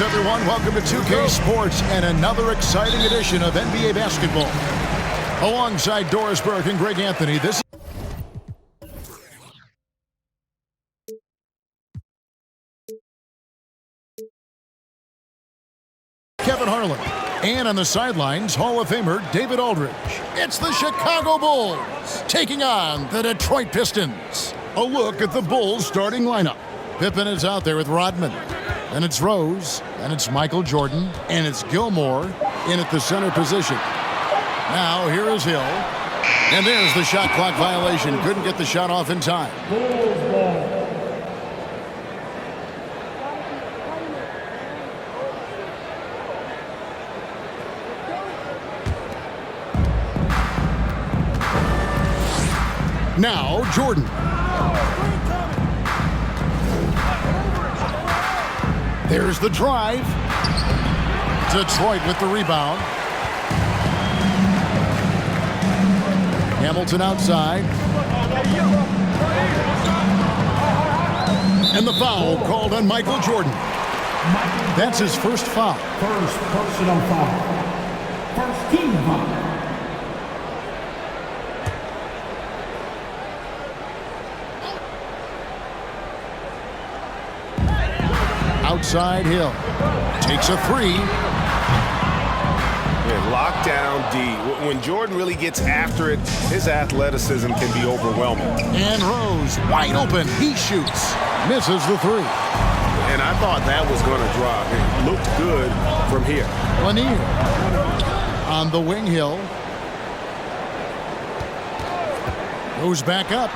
everyone. Welcome to 2K Sports and another exciting edition of NBA basketball. Alongside Doris Burke and Greg Anthony, this is Kevin Harlan. And on the sidelines, Hall of Famer David Aldridge. It's the Chicago Bulls taking on the Detroit Pistons. A look at the Bulls starting lineup. Pippen is out there with Rodman. And it's Rose, and it's Michael Jordan, and it's Gilmore in at the center position. Now, here is Hill. And there's the shot clock violation. Couldn't get the shot off in time. Now, Jordan. There's the drive. Detroit with the rebound. Hamilton outside. And the foul called on Michael Jordan. That's his first foul. First personal foul. First team foul. Outside Hill. Takes a three. Yeah, lockdown D. When Jordan really gets after it, his athleticism can be overwhelming. And Rose, wide open. He shoots. Misses the three. And I thought that was going to drop. It looked good from here. Lanier. On the wing, Hill. Goes back up.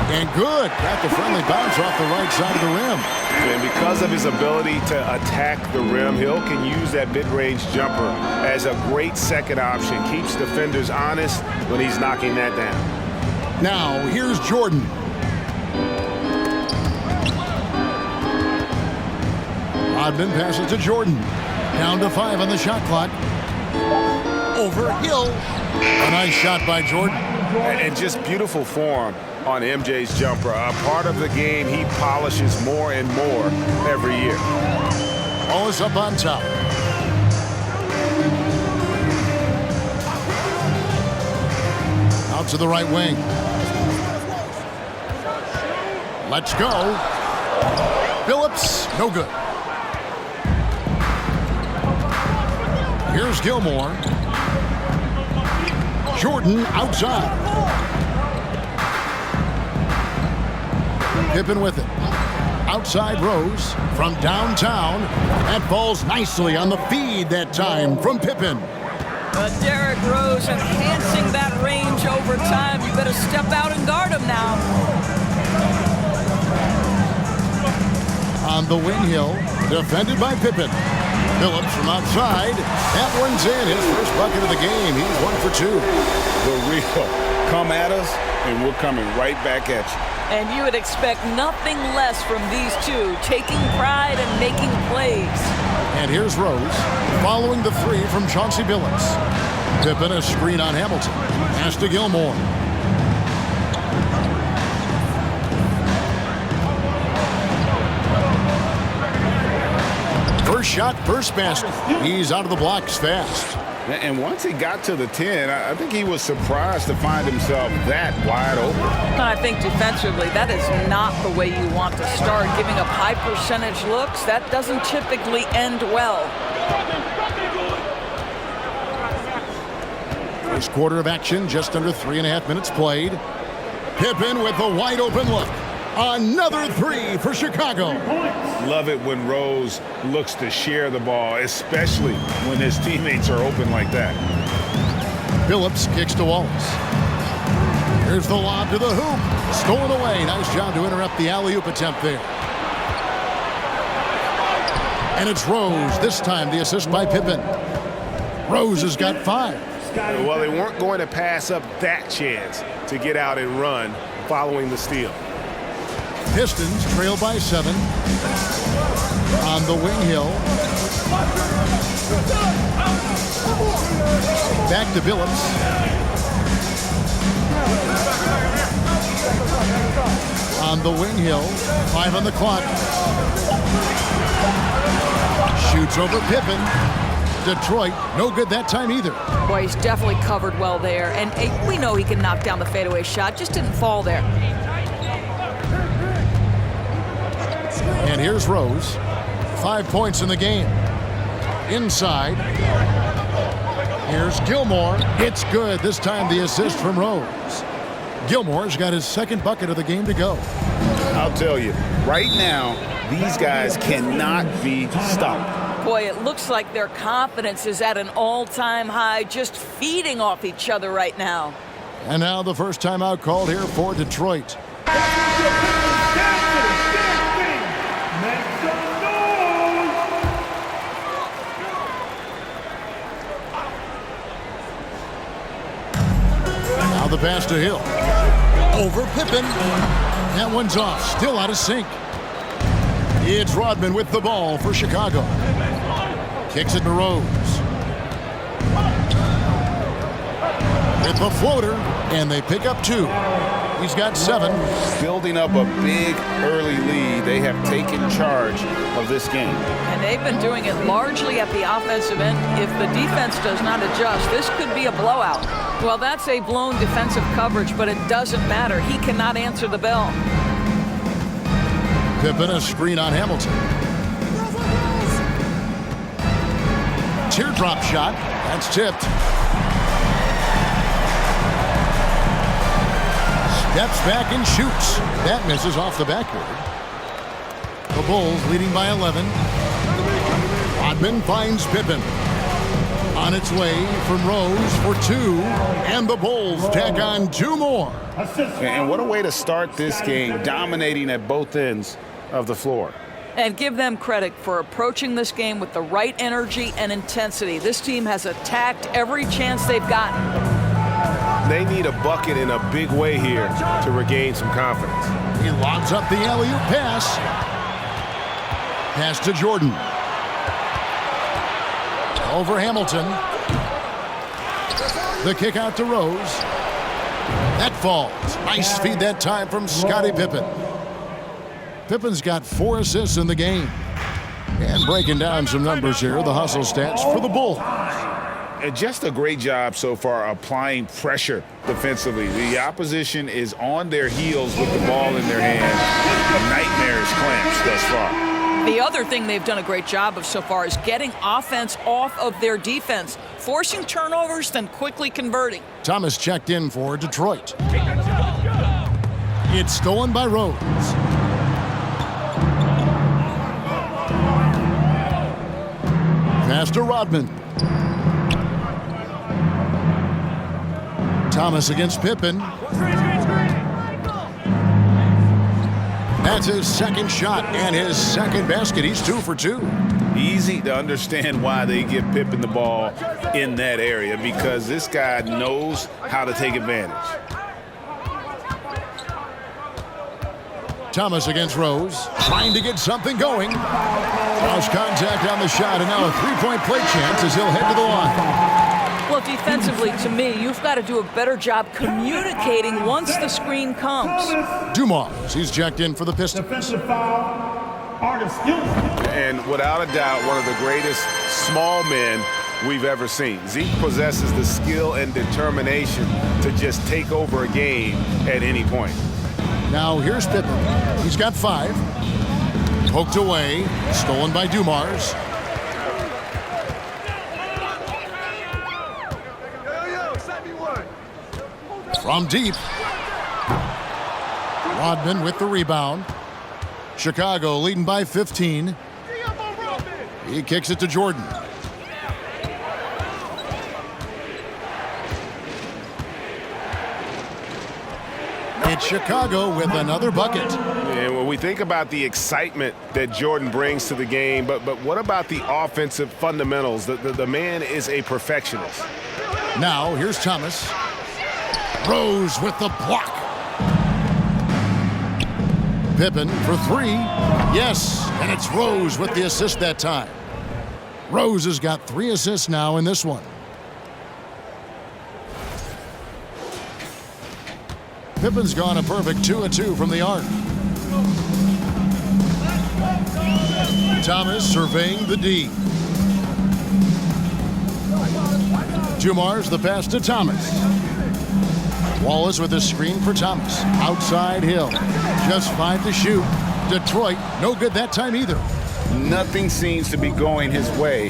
And good. Got the friendly bounce off the right side of the rim. And because of his ability to attack the rim, Hill can use that mid-range jumper as a great second option. Keeps defenders honest when he's knocking that down. Now, here's Jordan. Rodman passes to Jordan. Down to 5 on the shot clock. Over Hill. A nice shot by Jordan. And just beautiful form on MJ's jumper. A part of the game he polishes more and more every year. Ball is up on top. Out to the right wing. Let's go. Phillips, no good. Here's Gilmore. Jordan outside. Pippen with it. Outside Rose from downtown. That falls nicely on the feed that time from Pippen. Derrick Rose enhancing that range over time. You better step out and guard him now. On the wing, Hill, defended by Pippen. Phillips from outside. That one's in. His first bucket of the game. He's 1 for 2. The real. Come at us, and we're coming right back at you. And you would expect nothing less from these two, taking pride and making plays. And here's Rose, following the three from Chauncey Billups. Pippen a screen on Hamilton. Pass to Gilmore. First shot, first basket. He's out of the blocks fast. And once he got to the 10, I think he was surprised to find himself that wide open. I think defensively, that is not the way you want to start. Giving up high percentage looks, that doesn't typically end well. First quarter of action, just under 3.5 minutes played. Pippen with a wide open look. Another three for Chicago. Love it when Rose looks to share the ball, especially when his teammates are open like that. Phillips kicks to Wallace. Here's the lob to the hoop. Stolen away. Nice job to interrupt the alley-oop attempt there. And it's Rose. This time the assist by Pippen. Rose has got 5. Well, they weren't going to pass up that chance to get out and run following the steal. Pistons trail by 7. On the wing, Hill. Back to Billups. On the wing, Hill. 5 on the clock. Shoots over Pippen. Detroit, no good that time either. Boy, he's definitely covered well there. And we know he can knock down the fadeaway shot. Just didn't fall there. And here's Rose. 5 points in the game. Inside. Here's Gilmore. It's good. This time the assist from Rose. Gilmore's got his second bucket of the game to go. I'll tell you, right now, these guys cannot be stopped. Boy, it looks like their confidence is at an all-time high, just feeding off each other right now. And now the first timeout called here for Detroit. Now the pass to Hill. Over Pippen. That one's off, still out of sync. It's Rodman with the ball for Chicago. Kicks it to Rose. With the floater, and they pick up 2. He's got 7. Building up a big early lead, they have taken charge of this game. And they've been doing it largely at the offensive end. If the defense does not adjust, this could be a blowout. Well, that's a blown defensive coverage, but it doesn't matter. He cannot answer the bell. Pippen, a screen on Hamilton. Teardrop shot. That's tipped. Steps back and shoots. That misses off the backboard. The Bulls leading by 11. Rodman finds Pippen. On its way from Rose for 2. And the Bulls tack on 2 more. And what a way to start this game, dominating at both ends of the floor. And give them credit for approaching this game with the right energy and intensity. This team has attacked every chance they've gotten. They need a bucket in a big way here to regain some confidence. He lobs up the alley-oop pass. Pass to Jordan. Over Hamilton. The kick out to Rose. That falls. Nice feed that time from Scottie Pippen. Pippen's got 4 assists in the game. And breaking down some numbers here, the hustle stats for the Bulls. And just a great job so far applying pressure defensively. The opposition is on their heels with the ball in their hand. Nightmares clamps thus far. The other thing they've done a great job of so far is getting offense off of their defense, forcing turnovers, then quickly converting. Thomas checked in for Detroit. It's stolen by Rose. Pass to Rodman. Thomas against Pippen. That's his second shot and his second basket. He's 2 for 2. Easy to understand why they give Pippen the ball in that area, because this guy knows how to take advantage. Thomas against Rose, trying to get something going. Lost contact on the shot, and now a 3-point play chance as he'll head to the line. Well, defensively, to me, you've got to do a better job communicating once the screen comes. Dumars, he's checked in for the Pistons. Defensive foul. Artist Gilmore. And without a doubt, one of the greatest small men we've ever seen. Zeke possesses the skill and determination to just take over a game at any point. Now here's Pippen. He's got 5. Poked away, stolen by Dumars. From deep. Rodman with the rebound. Chicago leading by 15. He kicks it to Jordan. It's Chicago with another bucket. And when we think about the excitement that Jordan brings to the game, but what about the offensive fundamentals? The man is a perfectionist. Now here's Thomas. Rose with the block. Pippen for 3. Yes, and it's Rose with the assist that time. Rose has got 3 assists now in this one. Pippen's gone a perfect 2 of 2 from the arc. Thomas surveying the D. Dumars the pass to Thomas. Wallace with a screen for Thomas. Outside Hill. Just 5 to shoot. Detroit, no good that time either. Nothing seems to be going his way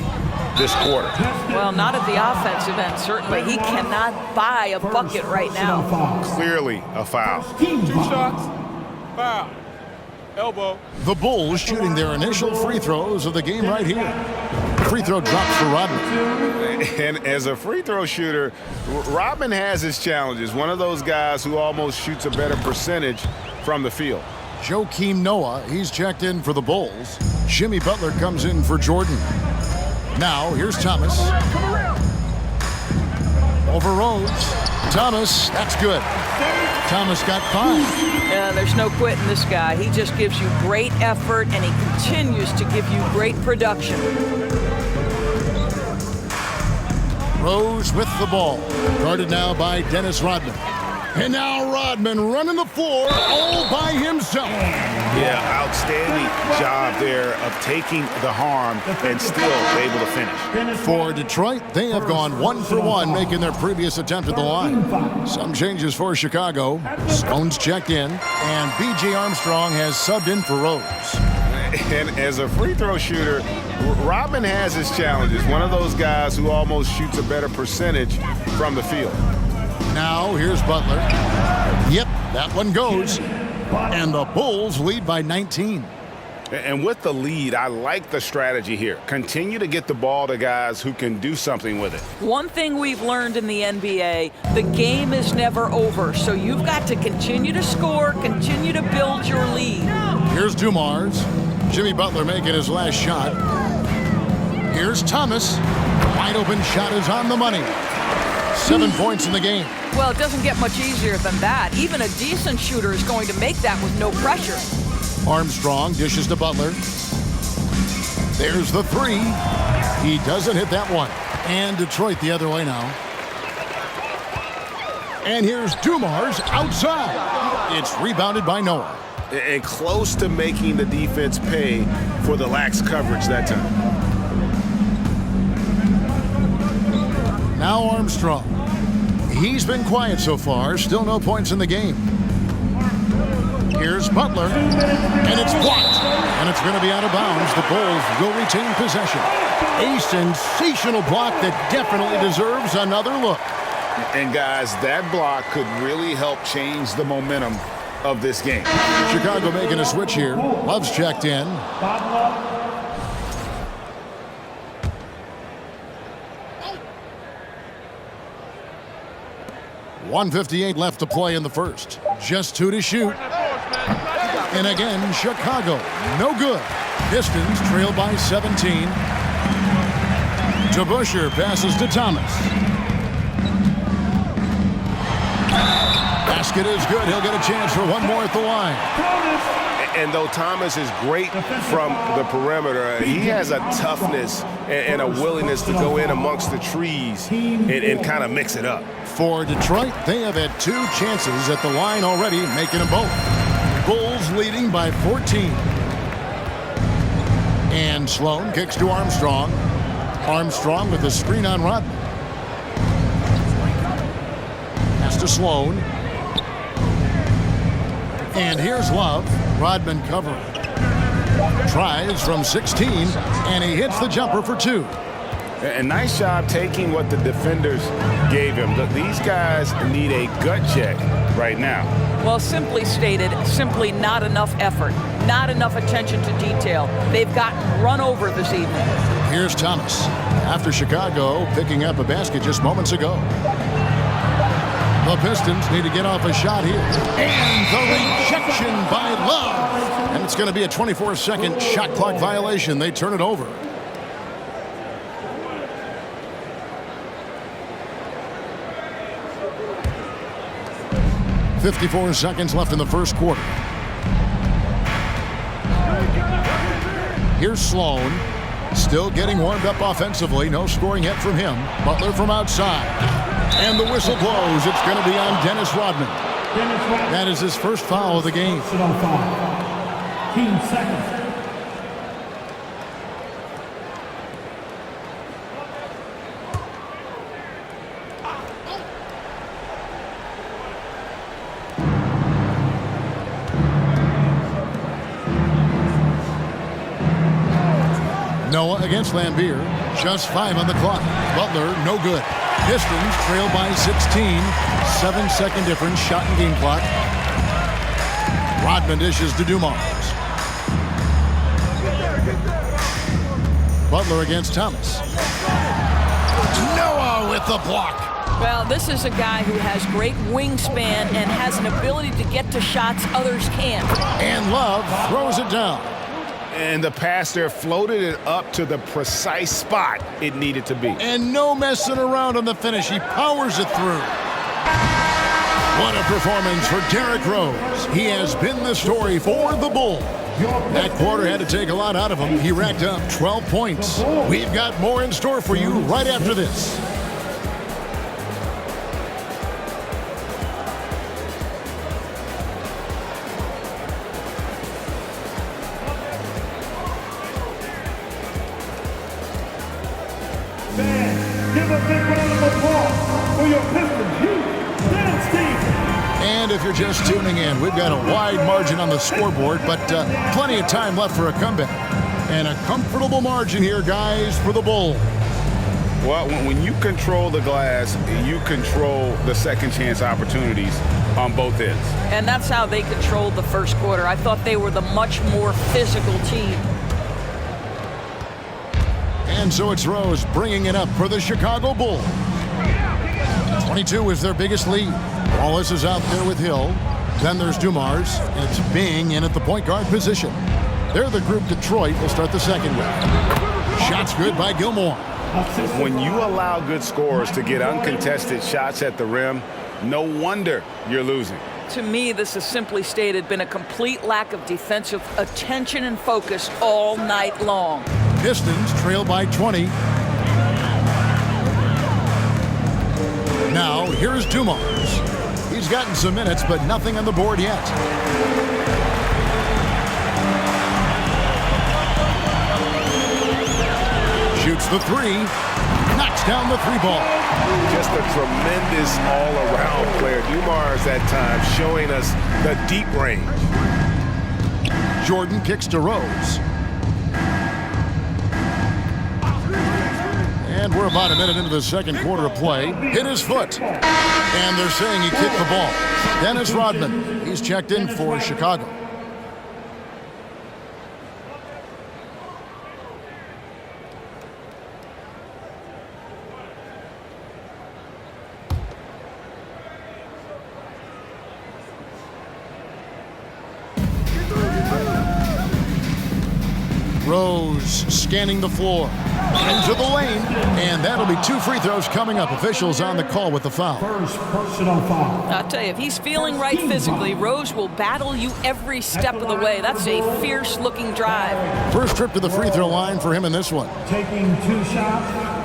this quarter. Well, not at the offensive end, certainly. He cannot buy a bucket right now. Clearly a foul. 2 Shots. Foul. Elbow. The Bulls shooting their initial free throws of the game right here. Free throw drops for Rodman. And as a free throw shooter, Rodman has his challenges. One of those guys who almost shoots a better percentage from the field. Joakim Noah, he's checked in for the Bulls. Jimmy Butler comes in for Jordan. Now, here's Thomas. Over Rose. Thomas, that's good. Thomas got 5. There's no quitting this guy. He just gives you great effort, and he continues to give you great production. Rose with the ball. Guarded now by Dennis Rodman. And now Rodman running the floor all by himself. Yeah, outstanding job there of taking the harm and still able to finish. For Detroit, they have gone 1 for 1, making their previous attempt at the line. Some changes for Chicago. Stone's checked in, and B.J. Armstrong has subbed in for Rose. And as a free throw shooter, Rodman has his challenges. One of those guys who almost shoots a better percentage from the field. Now, here's Butler. Yep, that one goes. And the Bulls lead by 19. And with the lead, I like the strategy here. Continue to get the ball to guys who can do something with it. One thing we've learned in the NBA, the game is never over. So you've got to continue to score, continue to build your lead. Here's Dumars. Jimmy Butler making his last shot. Here's Thomas. Wide open shot is on the money. 7 points in the game. Well, it doesn't get much easier than that. Even a decent shooter is going to make that with no pressure. Armstrong dishes to Butler. There's the 3. He doesn't hit that one. And Detroit the other way now. And here's Dumars outside. It's rebounded by Noah. And close to making the defense pay for the lax coverage that time. Now Armstrong. He's been quiet so far. Still no points in the game. Here's Butler. And it's blocked. And it's going to be out of bounds. The Bulls will retain possession. A sensational block that definitely deserves another look. And guys, that block could really help change the momentum of this game. Chicago making a switch here. Love's checked in. 1:58 left to play in the first. Just 2 to shoot. And again, Chicago, no good. Pistons trail by 17. DeBusschere passes to Thomas. Basket is good. He'll get a chance for one more at the line. And though Thomas is great from the perimeter, he has a toughness and a willingness to go in amongst the trees and kind of mix it up. For Detroit, they have had 2 chances at the line already, making them both. Bulls leading by 14. And Sloan kicks to Armstrong. Armstrong with the screen on Rodman. Pass to Sloan. And here's Love. Rodman covering. Tries from 16, and he hits the jumper for 2. A nice job taking what the defenders gave him. These guys need a gut check right now. Well, simply stated, simply not enough effort, not enough attention to detail. They've gotten run over this evening. Here's Thomas. After Chicago picking up a basket just moments ago. The Pistons need to get off a shot here. And the rejection by Love. And it's going to be a 24-second shot clock violation. They turn it over. .54 seconds left in the first quarter. Here's Sloan. Still getting warmed up offensively. No scoring yet from him. Butler from outside. And the whistle blows. It's going to be on Dennis Rodman. That is his first foul of the game. 15 seconds. Noah against Lambier. Just 5 on the clock. Butler, no good. Pistons trail by 16. 7-second difference, shot and game clock. Rodman dishes to Dumars. Butler against Thomas. Noah with the block. Well, this is a guy who has great wingspan and has an ability to get to shots others can't. And Love throws it down. And the pass there floated it up to the precise spot it needed to be. And no messing around on the finish. He powers it through. What a performance for Derrick Rose. He has been the story for the Bulls. That quarter had to take a lot out of him. He racked up 12 points. We've got more in store for you right after this. Give a big round of applause for your Pistons. Dance team. And if you're just tuning in, we've got a wide margin on the scoreboard, but plenty of time left for a comeback. And a comfortable margin here, guys, for the Bulls. Well, when you control the glass, you control the second chance opportunities on both ends. And that's how they controlled the first quarter. I thought they were the much more physical team. And so it's Rose bringing it up for the Chicago Bulls. 22 is their biggest lead. Wallace is out there with Hill. Then there's Dumars. It's Bing in at the point guard position. They're the group Detroit will start the second with. Shots good by Gilmore. When you allow good scorers to get uncontested shots at the rim, no wonder you're losing. To me, this has simply stated been a complete lack of defensive attention and focus all night long. Pistons trail by 20. Now, here's Dumars. He's gotten some minutes, but nothing on the board yet. Shoots the three. Knocks down the three ball. Just a tremendous all-around player. Dumars at times showing us the deep range. Jordan kicks to Rose. And we're about a minute into the second quarter of play. Hit his foot. And they're saying he kicked the ball. Dennis Rodman. He's checked in for Chicago. Rose scanning the floor. Into the lane. And that'll be 2 free throws coming up. Officials on the call with the foul. First personal foul. I'll tell you, if he's feeling right physically, Rose will battle you every step of the way. That's a fierce-looking drive. First trip to the free throw line for him in this one. Taking 2 shots.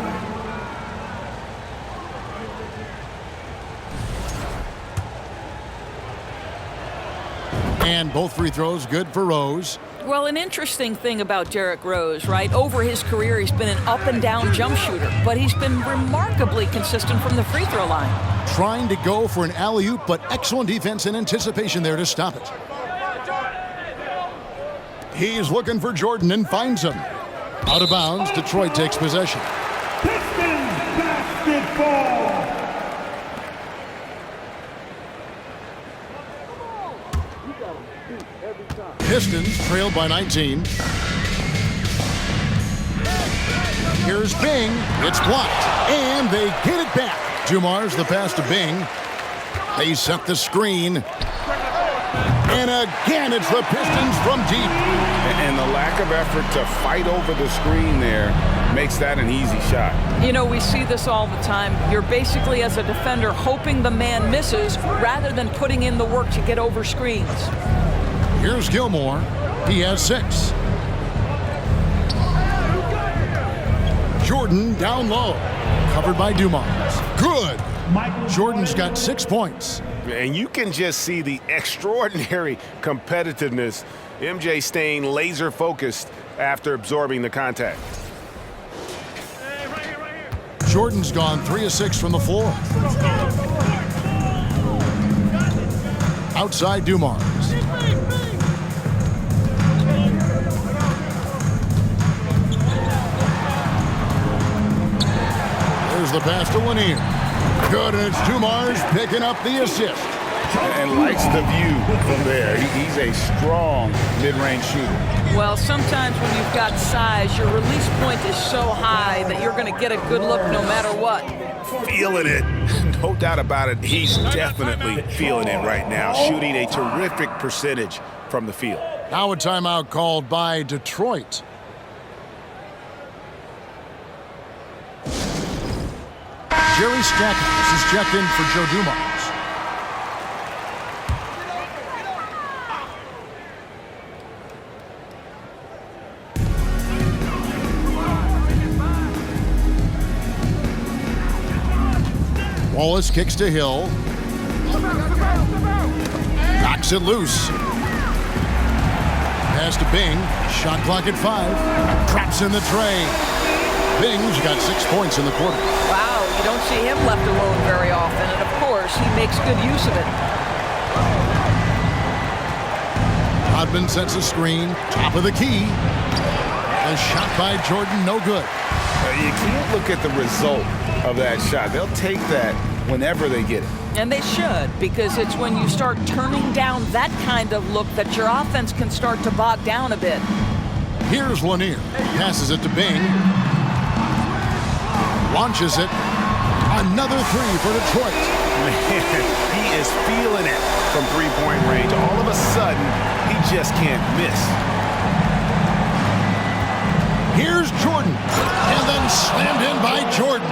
And both free throws good for Rose. Well, an interesting thing about Derrick Rose, right? Over his career, he's been an up-and-down jump shooter, but he's been remarkably consistent from the free throw line. Trying to go for an alley-oop, but excellent defense and anticipation there to stop it. He's looking for Jordan and finds him. Out of bounds, Detroit takes possession. Pistons basketball. Pistons trail by 19. Here's Bing. It's blocked. And they get it back. Dumars the pass to Bing. They set the screen. And again, it's the Pistons from deep. And the lack of effort to fight over the screen there makes that an easy shot. You know, we see this all the time. You're basically, as a defender, hoping the man misses rather than putting in the work to get over screens. Here's Gilmore. He has 6. Jordan down low. Covered by Dumars. Good. Jordan's got 6 points. And you can just see the extraordinary competitiveness. MJ staying laser focused after absorbing the contact. Jordan's gone 3 of 6 from the floor. Outside Dumars. the pass to Lanier. Good, and it's Dumars picking up the assist. And likes the view from there. He's a strong mid-range shooter. Well, sometimes when you've got size, your release point is so high that you're going to get a good look no matter what. Feeling it. No doubt about it. He's definitely feeling it right now. Shooting a terrific percentage from the field. Now a timeout called by Detroit. Jerry Stackhouse is checked in for Joe Dumars. Wallace kicks to Hill. Knocks it loose. Pass to Bing. Shot clock at 5. Traps in the tray. Bing's got 6 points in the quarter. Wow, you don't see him left alone very often, and of course, he makes good use of it. Hodman sets a screen. Top of the key. A shot by Jordan, no good. You can't look at the result of that shot. They'll take that whenever they get it. And they should, because it's when you start turning down that kind of look that your offense can start to bog down a bit. Here's Lanier. Passes it to Bing. Launches it. Another 3 for Detroit. Man, he is feeling it from three-point range. All of a sudden, he just can't miss. Here's Jordan. And then slammed in by Jordan.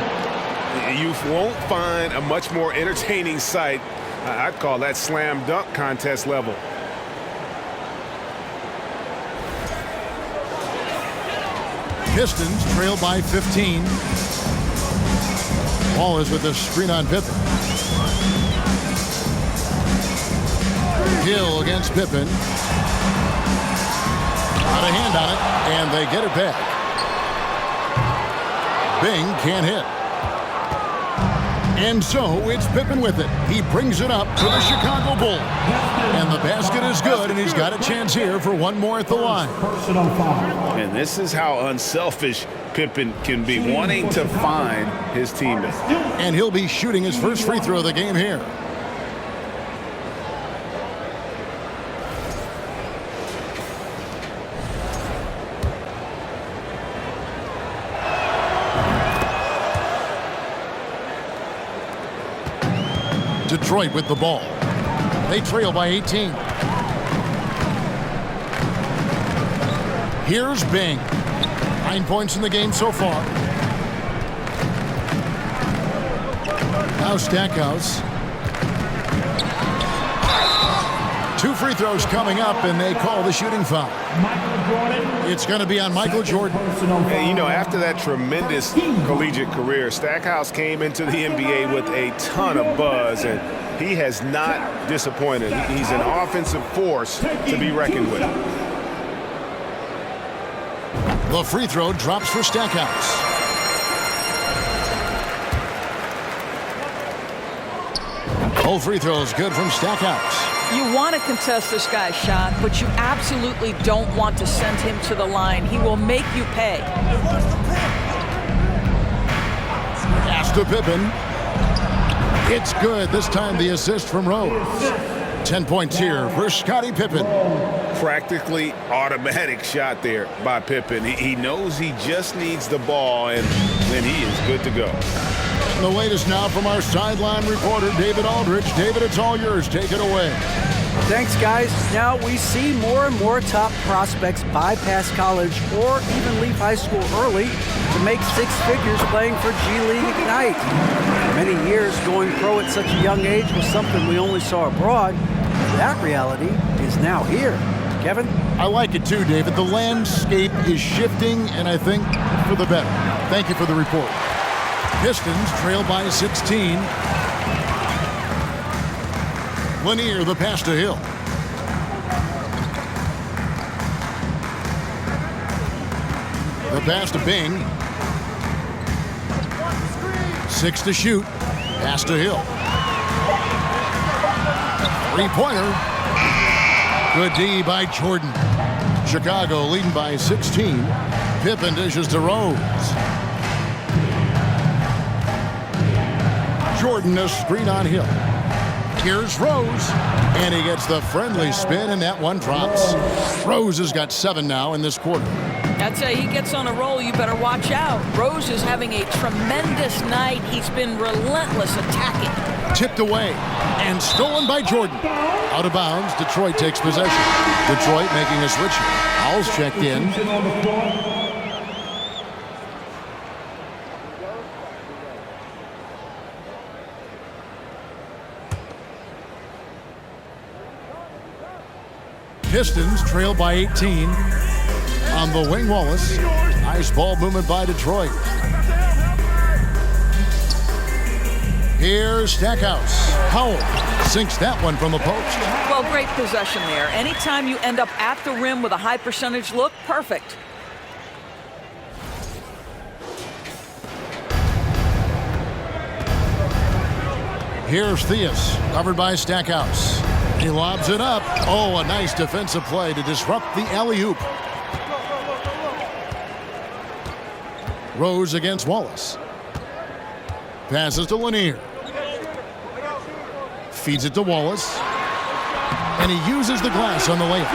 You won't find a much more entertaining sight. I'd call that slam dunk contest level. Pistons trail by 15. Wallace with a screen on Pippen. Hill against Pippen. Got a hand on it, and they get it back. Bing can't hit. And so it's Pippen with it. He brings it up to the Chicago Bulls. And the basket is good, and he's got a chance here for one more at the line. And this is how unselfish Pippen can be, wanting to find his teammate. And he'll be shooting his first free throw of the game here. Detroit with the ball. They trail by 18. Here's Bing. 9 points in the game so far. Now Stackhouse. 2 free throws coming up, and they call the shooting foul. It's going to be on Michael Jordan. And, you know, after that tremendous collegiate career, Stackhouse came into the NBA with a ton of buzz, and he has not disappointed. He's an offensive force to be reckoned with. The free throw drops for Stackhouse. All free throws good from Stackhouse. You want to contest this guy's shot, but you absolutely don't want to send him to the line. He will make you pay. Pass to Pippen. It's good. This time the assist from Rose. 10 points here for Scottie Pippen. Practically automatic shot there by Pippen. He knows he just needs the ball, and then he is good to go. The latest now from our sideline reporter, David Aldridge. David, it's all yours. Take it away. Thanks, guys. Now we see more and more top prospects bypass college or even leave high school early to make 6 figures playing for G League Ignite. For many years, going pro at such a young age was something we only saw abroad. That reality is now here. Kevin? I like it too, David. The landscape is shifting, and I think for the better. Thank you for the report. Pistons trail by 16. Lanier, the pass to Hill. The pass to Bing. 6 to shoot. Pass to Hill. 3-pointer. Good D by Jordan. Chicago leading by 16. Pippen dishes to Rose. Jordan a screen on Hill. Here's Rose, and he gets the friendly spin, and that one drops. Rose has got 7 now in this quarter. I'd say he gets on a roll, you better watch out. Rose is having a tremendous night. He's been relentless attacking. Tipped away and stolen by Jordan. Out of bounds, Detroit takes possession. Detroit making a switch. Owls checked in. Pistons trail by 18. On the wing, Wallace. Nice ball movement by Detroit. Here's Stackhouse. Howell sinks that one from the post. Well, great possession there. Anytime you end up at the rim with a high percentage look, perfect. Here's Theus, covered by Stackhouse. He lobs it up. Oh, a nice defensive play to disrupt the alley-oop. Rose against Wallace. Passes to Lanier. Feeds it to Wallace. And he uses the glass on the layup.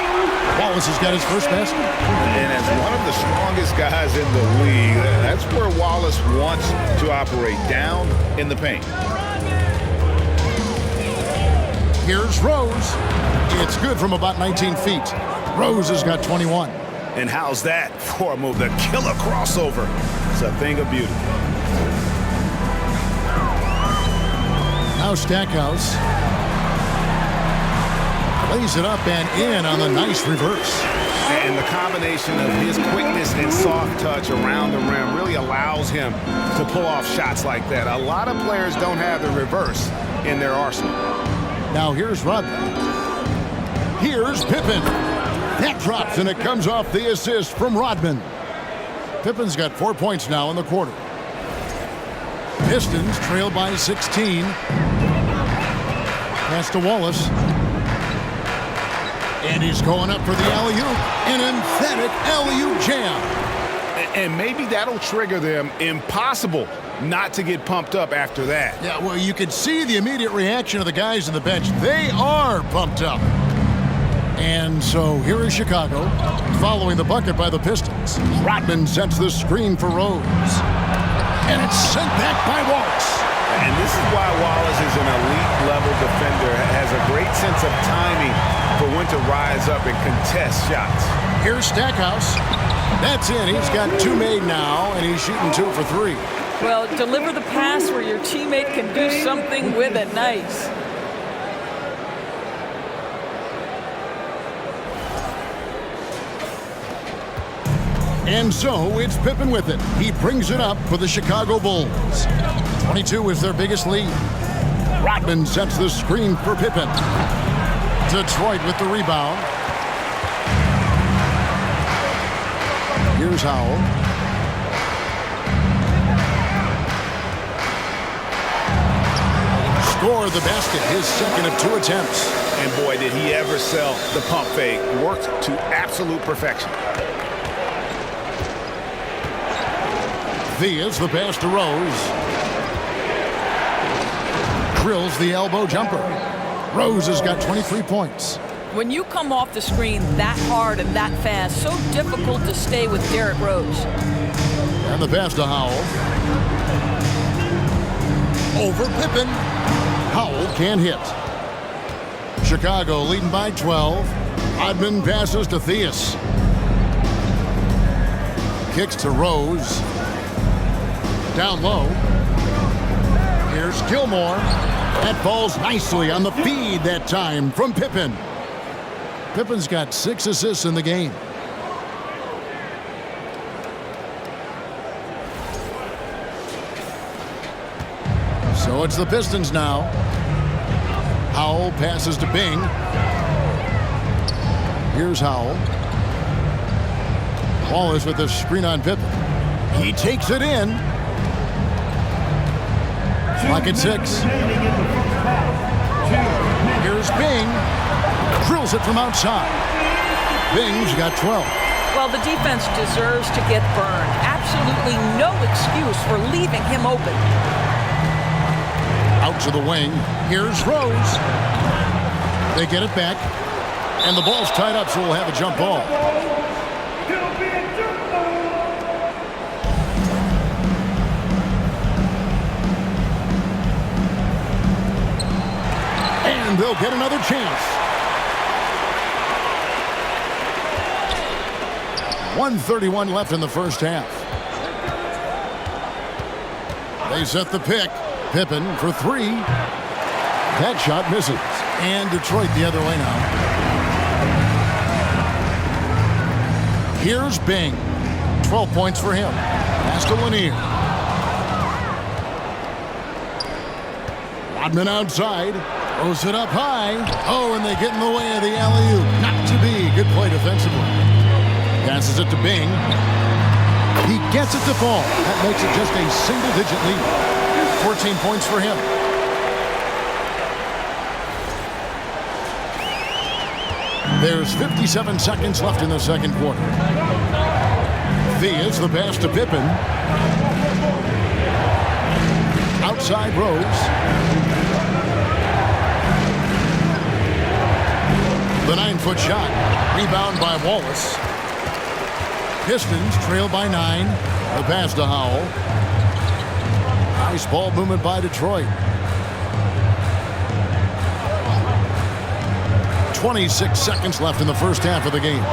Wallace has got his first basket. And as one of the strongest guys in the league, that's where Wallace wants to operate, down in the paint. Here's Rose. It's good from about 19 feet. Rose has got 21. And how's that for a move? The killer crossover. It's a thing of beauty. Now Stackhouse lays it up and in on the nice reverse. And the combination of his quickness and soft touch around the rim really allows him to pull off shots like that. A lot of players don't have the reverse in their arsenal. Now here's Rodman. Here's Pippen. That drops, and it comes off the assist from Rodman. Pippen's got 4 points now in the quarter. Pistons trail by 16. Pass to Wallace. And he's going up for the alley-oop. An emphatic alley-oop jam. And maybe that'll trigger them. Impossible not to get pumped up after that. Yeah, well, you can see the immediate reaction of the guys on the bench. They are pumped up. And so here is Chicago, following the bucket by the Pistons. Rodman sets the screen for Rose. And it's sent back by Wallace. And this is why Wallace is an elite-level defender, has a great sense of timing for when to rise up and contest shots. Here's Stackhouse. That's in. He's got 2 made now, and he's shooting 2 for 3. Well, deliver the pass where your teammate can do something with it. Nice. And so it's Pippen with it. He brings it up for the Chicago Bulls. 22 is their biggest lead. Rodman sets the screen for Pippen. Detroit with the rebound. Here's Howell. Scored the basket, his second of 2 attempts. And boy, did he ever sell the pump fake. Worked to absolute perfection. Theus, the pass to Rose. Drills the elbow jumper. Rose has got 23 points. When you come off the screen that hard and that fast, so difficult to stay with Derrick Rose. And the pass to Howell. Over Pippen. Howell can't hit. Chicago leading by 12. Rodman passes to Theus. Kicks to Rose. Down low. Here's Gilmore. That falls nicely on the feed that time from Pippen. Pippen's got 6 assists in the game. So it's the Pistons now. Howell passes to Bing. Here's Howell. Wallace with the screen on Pippen. He takes it in. Clock at 6. Here's Bing. Drills it from outside. Bing's got 12. Well, the defense deserves to get burned. Absolutely no excuse for leaving him open. Out to the wing. Here's Rose. They get it back. And the ball's tied up, so we'll have a jump ball. It'll be a jump ball. And they'll get another chance. 1:31 left in the first half. They set the pick. Pippen for three. That shot misses. And Detroit the other way now. Here's Bing. 12 points for him. Pass to Lanier. Rodman outside. Throws it up high. Oh, and they get in the way of the alley-oop. Not to be. Good play defensively. Passes it to Bing. He gets it to fall. That makes it just a single-digit lead. 14 points for him. There's 57 seconds left in the second quarter. Thea's the pass to Pippen. Outside Rose. The 9-foot shot. Rebound by Wallace. Pistons trail by 9. The pass to Howell. Nice ball movement by Detroit. 26 seconds left in the first half of the game.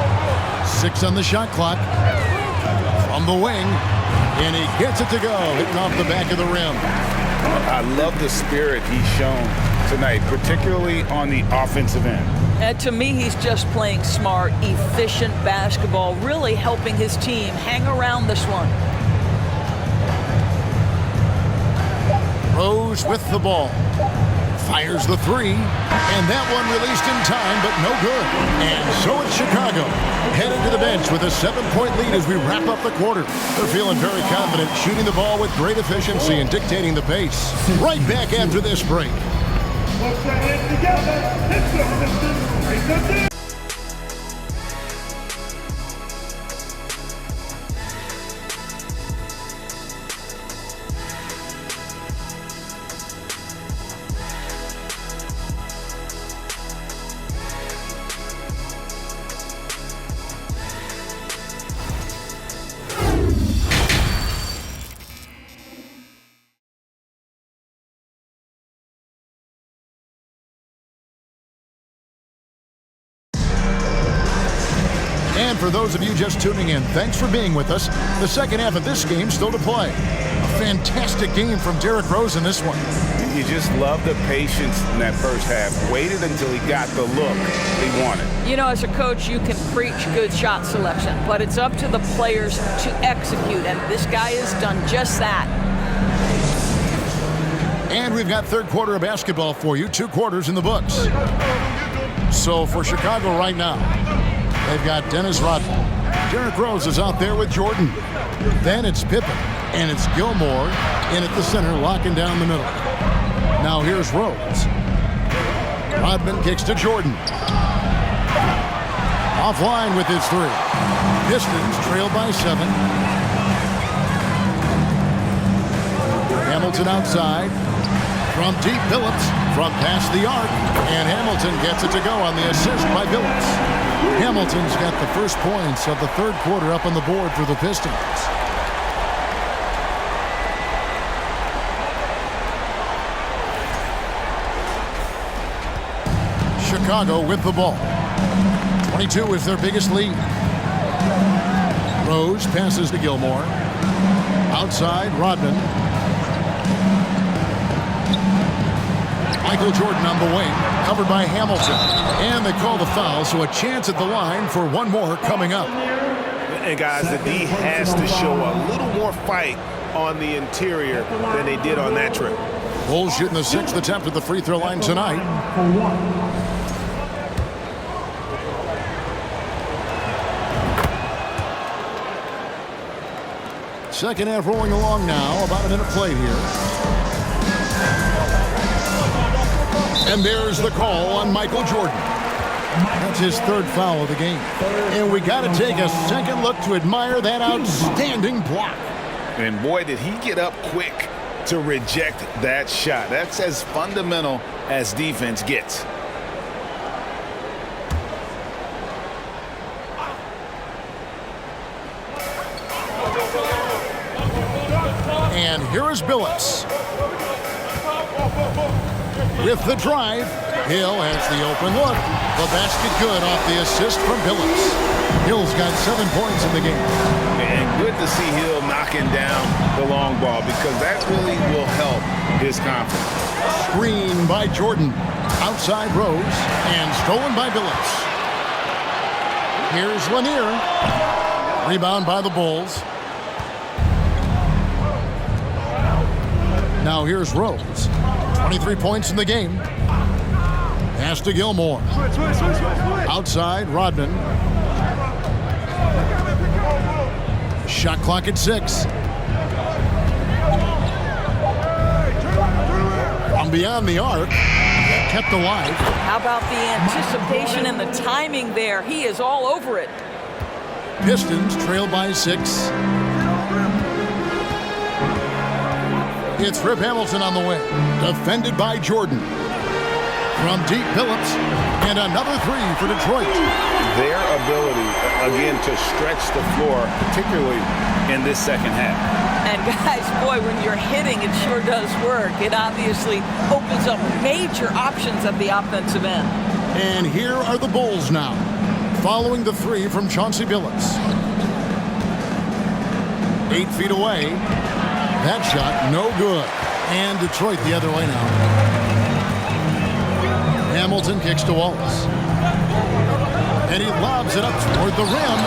6 on the shot clock. From the wing. And he gets it to go. Hitting off the back of the rim. I love the spirit he's shown tonight, particularly on the offensive end. And to me, he's just playing smart, efficient basketball, really helping his team hang around this one. Rose with the ball. Fires the three. And that one released in time, but no good. And so it's Chicago. Headed to the bench with a 7-point lead as we wrap up the quarter. They're feeling very confident, shooting the ball with great efficiency and dictating the pace. Right back after this break. Put your hands together. Hit the Pistons. Break the deal. And for those of you just tuning in, thanks for being with us. The second half of this game still to play. A fantastic game from Derrick Rose in this one. You just love the patience in that first half. Waited until he got the look he wanted. You know, as a coach, you can preach good shot selection, but it's up to the players to execute, and this guy has done just that. And we've got third quarter of basketball for you. 2 quarters in the books. So for Chicago right now, they've got Dennis Rodman. Derrick Rose is out there with Jordan. Then it's Pippen. And it's Gilmore in at the center, locking down the middle. Now here's Rose. Rodman kicks to Jordan. Offline with his 3. Pistons trail by 7. Hamilton outside. From deep, Phillips. From past the arc. And Hamilton gets it to go on the assist by Phillips. Hamilton's got the first points of the third quarter up on the board for the Pistons. Chicago with the ball. 22 is their biggest lead. Rose passes to Gilmore. Outside, Rodman. Michael Jordan on the wing, covered by Hamilton. And they call the foul, so a chance at the line for one more coming up. And guys, the D has to show a little more fight on the interior than they did on that trip. Bulls shooting the 6th attempt at the free throw line tonight. Second half rolling along now, about a minute played here. And there's the call on Michael Jordan. That's his 3rd foul of the game. And we got to take a second look to admire that outstanding block. And boy, did he get up quick to reject that shot. That's as fundamental as defense gets. And here is Billups. With the drive, Hill has the open look. The basket good off the assist from Billups. Hill's got 7 points in the game. And good to see Hill knocking down the long ball because that really will help his confidence. Screen by Jordan. Outside Rose. And stolen by Billups. Here's Lanier. Rebound by the Bulls. Now here's Rose. 23 points in the game. Pass to Gilmore. Outside, Rodman. Shot clock at 6. From beyond the arc. Kept alive. How about the anticipation and the timing there? He is all over it. Pistons trail by 6. It's Rip Hamilton on the wing. Defended by Jordan. From deep, Billups. And another 3 for Detroit. Their ability, again, to stretch the floor, particularly in this second half. And guys, boy, when you're hitting, it sure does work. It obviously opens up major options at the offensive end. And here are the Bulls now. Following the 3 from Chauncey Billups. 8 feet away. That shot, no good. And Detroit the other way now. Hamilton kicks to Wallace. And he lobs it up toward the rim.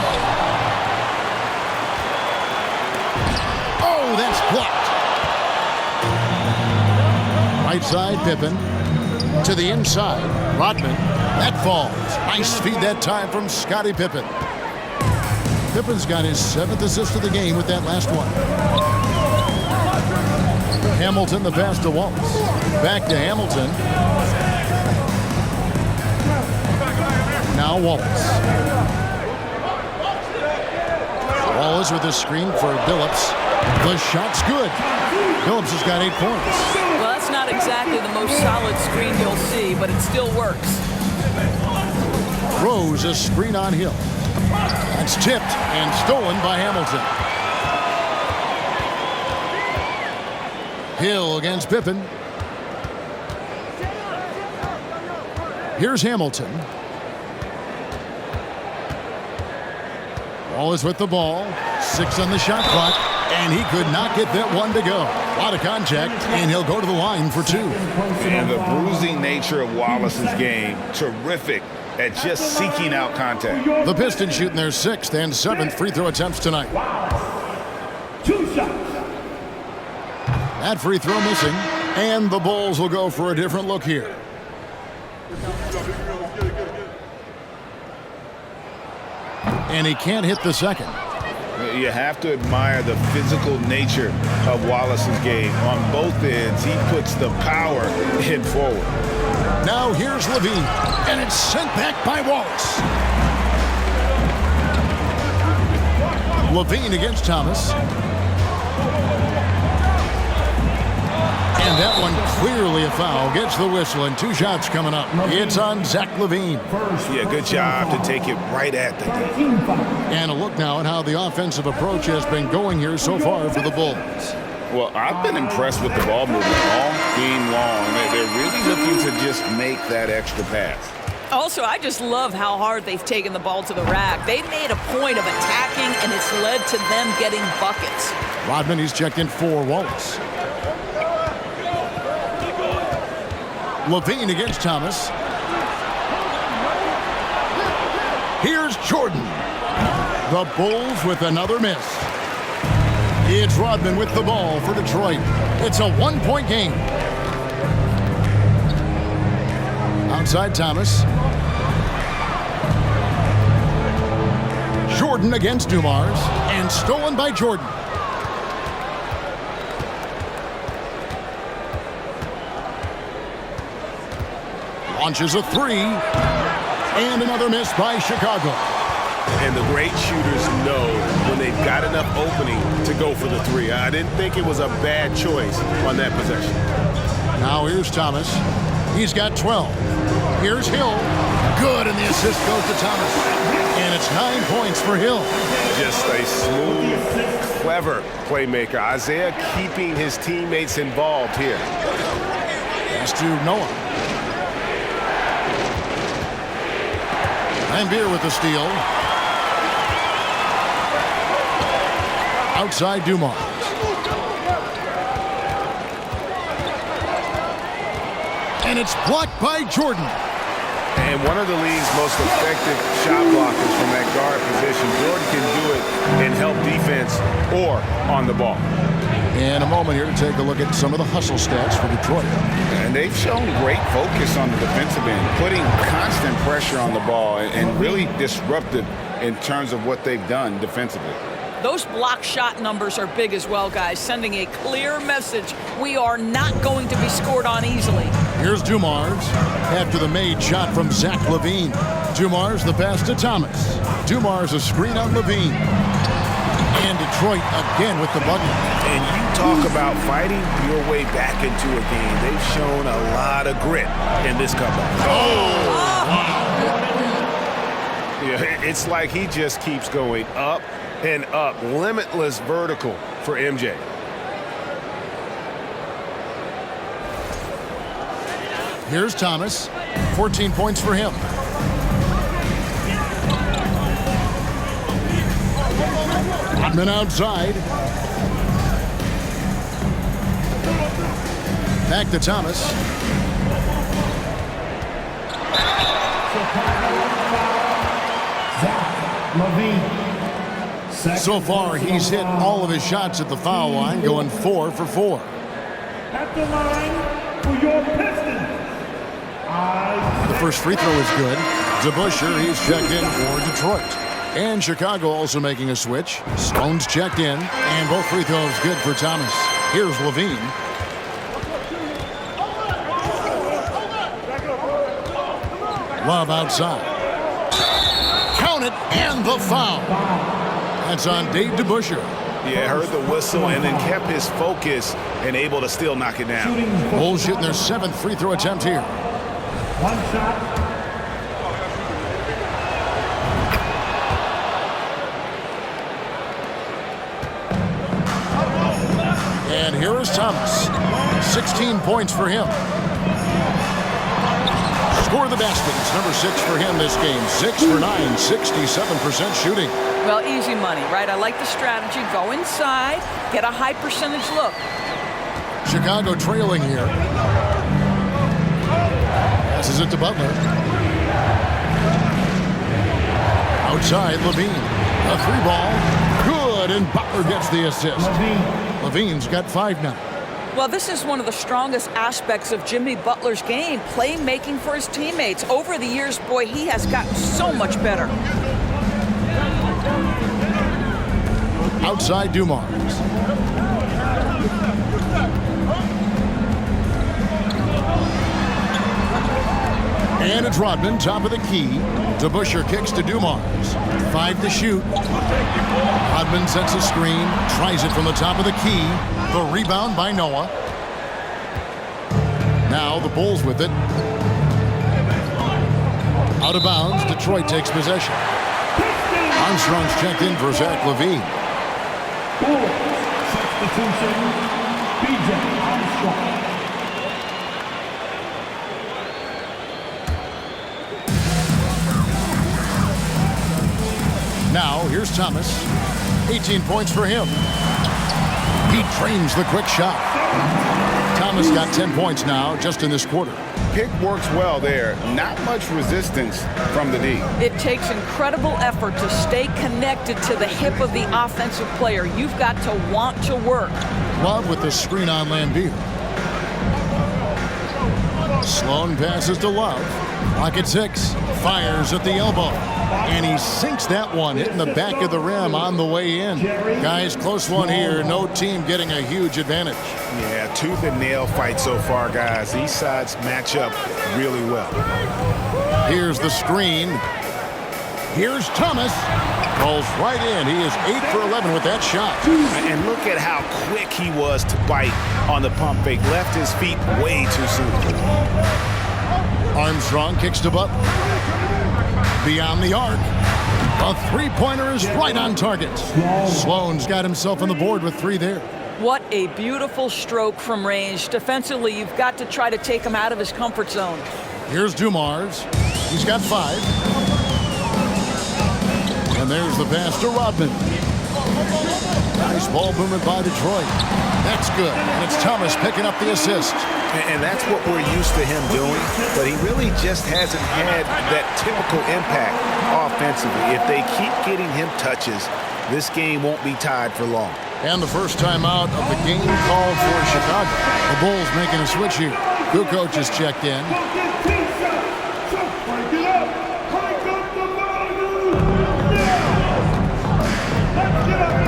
Oh, that's blocked. Right side, Pippen. To the inside, Rodman. That falls. Nice feed that time from Scottie Pippen. Pippen's got his 7th assist of the game with that last one. Hamilton, the pass to Wallace. Back to Hamilton. Now Wallace. Wallace with a screen for Billups. The shot's good. Billups has got 8 points. Well, that's not exactly the most solid screen you'll see, but it still works. Rose, a screen on Hill. That's tipped and stolen by Hamilton. Hill against Pippen. Here's Hamilton. Wallace with the ball. 6 on the shot clock. And he could not get that one to go. A lot of contact, and he'll go to the line for 2. And the bruising nature of Wallace's game, terrific at just seeking out contact. The Pistons shooting their 6th and 7th free throw attempts tonight. 2 shots. That free throw missing, and the Bulls will go for a different look here. And he can't hit the second. You have to admire the physical nature of Wallace's game. On both ends, he puts the power in forward. Now here's Levine, and it's sent back by Wallace. Levine against Thomas. And that one clearly a foul. Gets the whistle, and 2 shots coming up. It's on Zach Levine. Yeah, good job to take it right at the D. And a look now at how the offensive approach has been going here so far for the Bulls. Well, I've been impressed with the ball movement all game long. They're really looking to just make that extra pass. Also, I just love how hard they've taken the ball to the rack. They've made a point of attacking, and it's led to them getting buckets. Rodman, he's checked in for Wallace. Levine against Thomas. Here's Jordan. The Bulls with another miss. It's Rodman with the ball for Detroit. It's a 1-point game. Outside Thomas. Jordan against Dumars. And stolen by Jordan. Launches a 3. And another miss by Chicago. And the great shooters know when they got enough opening to go for the three. I didn't think it was a bad choice on that possession. Now here's Thomas. He's got 12. Here's Hill. Good, and the assist goes to Thomas. And it's 9 points for Hill. Just a smooth, clever playmaker. Isaiah keeping his teammates involved here. Pass to Noah. Lambier with the steal. Outside Dumars. And it's blocked by Jordan. And one of the league's most effective shot blockers from that guard position. Jordan can do it and help defense or on the ball. In a moment here to take a look at some of the hustle stats for Detroit. And they've shown great focus on the defensive end, putting constant pressure on the ball and really disruptive in terms of what they've done defensively. Those block shot numbers are big as well, guys, sending a clear message. We are not going to be scored on easily. Here's Dumars after the made shot from Zach LaVine. Dumars the pass to Thomas. Dumars a screen on LaVine. And Detroit again with the bucket. And you talk about fighting your way back into a game. They've shown a lot of grit in this comeback. Oh! Yeah, it's like he just keeps going up and up. Limitless vertical for MJ. Here's Thomas. 14 points for him. Rodman outside. Back to Thomas. So far, he's hit all of his shots at the foul line, going 4 for 4. At the line for your Pistons. The first free throw is good. DeBusschere, he's checked in for Detroit. And Chicago also making a switch. Stone's checked in, and both free throws good for Thomas. Here's LaVine. Love outside. Count it, and the foul. That's on Dave DeBusschere. Yeah, heard the whistle and then kept his focus and able to still knock it down. Bulls shooting their 7th free throw attempt here. One shot. And here is Thomas. 16 points for him. Score the basket. It's number 6 for him this game. 6 for 9, 67% shooting. Well, easy money, right? I like the strategy. Go inside, get a high percentage look. Chicago trailing here. Passes it to Butler. Outside, LaVine. A 3-ball. Good, and Butler gets the assist. LaVine's got 5 now. Well, this is one of the strongest aspects of Jimmy Butler's game, playmaking for his teammates. Over the years, boy, he has gotten so much better. Outside Dumars. And it's Rodman, top of the key. DeBusschere kicks to Dumars. 5 to shoot. Rodman sets a screen, tries it from the top of the key. The rebound by Noah. Now the Bulls with it. Out of bounds, Detroit takes possession. Armstrong's checked in for Zach LaVine. Substitution, B.J. Armstrong. Now, here's Thomas. 18 points for him. He trains the quick shot. Thomas got 10 points now just in this quarter. Pick works well there. Not much resistance from the D. It takes incredible effort to stay connected to the hip of the offensive player. You've got to want to work. Love with the screen on Lambier. Sloan passes to Love. Pocket 6. Fires at the elbow. And he sinks that one, hitting the back of the rim on the way in. Guys, close one here. No team getting a huge advantage. Yeah, tooth and nail fight so far, guys. These sides match up really well. Here's the screen. Here's Thomas. Rolls right in. He is 8 for 11 with that shot. And look at how quick he was to bite on the pump fake. Left his feet way too soon. Armstrong kicks to Butler. Beyond the arc. A three-pointer is right on target. Sloan's got himself on the board with 3 there. What a beautiful stroke from range. Defensively, you've got to try to take him out of his comfort zone. Here's Dumars. He's got 5. And there's the pass to Rodman. Nice ball movement by Detroit. That's good. And it's Thomas picking up the assist. And that's what we're used to him doing, but he really just hasn't had that typical impact offensively. If they keep getting him touches, this game won't be tied for long. And the first timeout of the game called for Chicago. The Bulls making a switch here. Kukoc is checked in.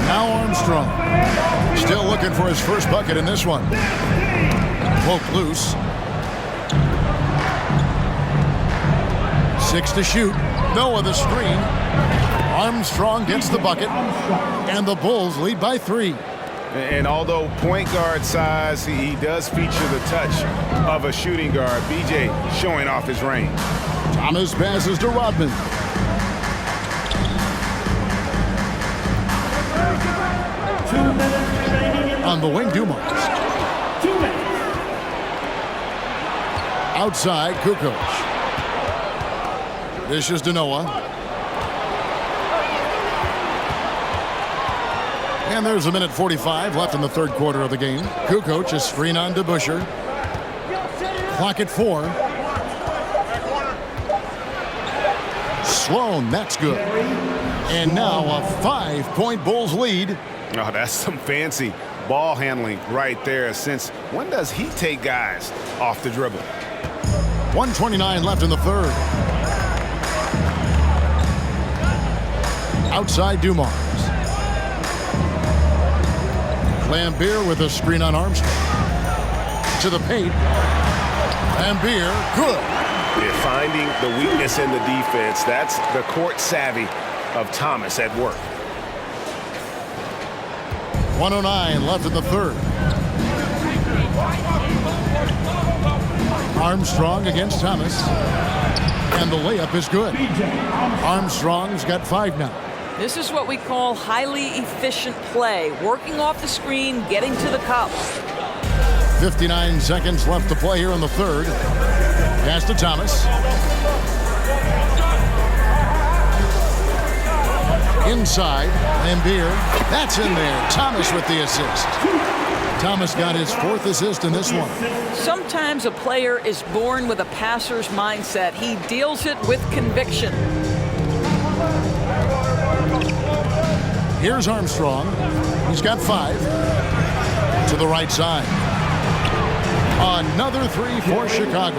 Now Armstrong. Still looking for his first bucket in this one. Woke loose. 6 to shoot. Noah the screen. Armstrong gets the bucket. And the Bulls lead by 3. And although point guard size, he does feature the touch of a shooting guard. BJ showing off his range. Thomas passes to Rodman. On the wing, Dumars. Outside, Kukoc. Dishes to Noah. And there's a minute 45 left in the third quarter of the game. Kukoc is screen on to Busher. Clock at 4. Sloan, that's good. And now a 5-point Bulls lead. Oh, that's some fancy ball handling right there. Since when does he take guys off the dribble? 1:29 left in the third. Outside Dumars. Lambier with a screen on Armstrong. To the paint. Lambier, good. Yeah, finding the weakness in the defense. That's the court savvy of Thomas at work. 1:09 left in the third. Armstrong against Thomas. And the layup is good. Armstrong's got 5 now. This is what we call highly efficient play. Working off the screen, getting to the cup. 59 seconds left to play here in the third. Pass to Thomas. Inside, Lambier. That's in there. Thomas with the assist. Thomas got his 4th assist in this one. Sometimes a player is born with a passer's mindset. He deals it with conviction. Here's Armstrong. He's got 5. To the right side. Another 3 for Chicago.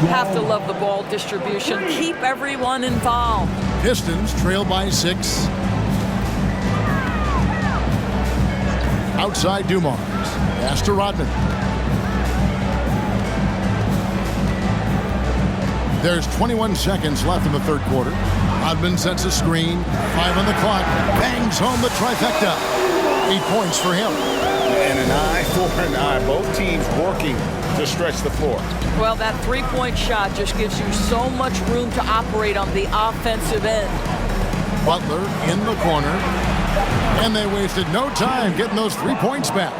Have to love the ball distribution. Keep everyone involved. Pistons trail by 6. Outside Dumars. Pass to Rodman. There's 21 seconds left in the third quarter. Rodman sets a screen. 5 on the clock. Bangs home the trifecta. 8 points for him. And an eye for an eye. Both teams working to stretch the floor. Well, that 3-point shot just gives you so much room to operate on the offensive end. Butler in the corner. And they wasted no time getting those 3 points back.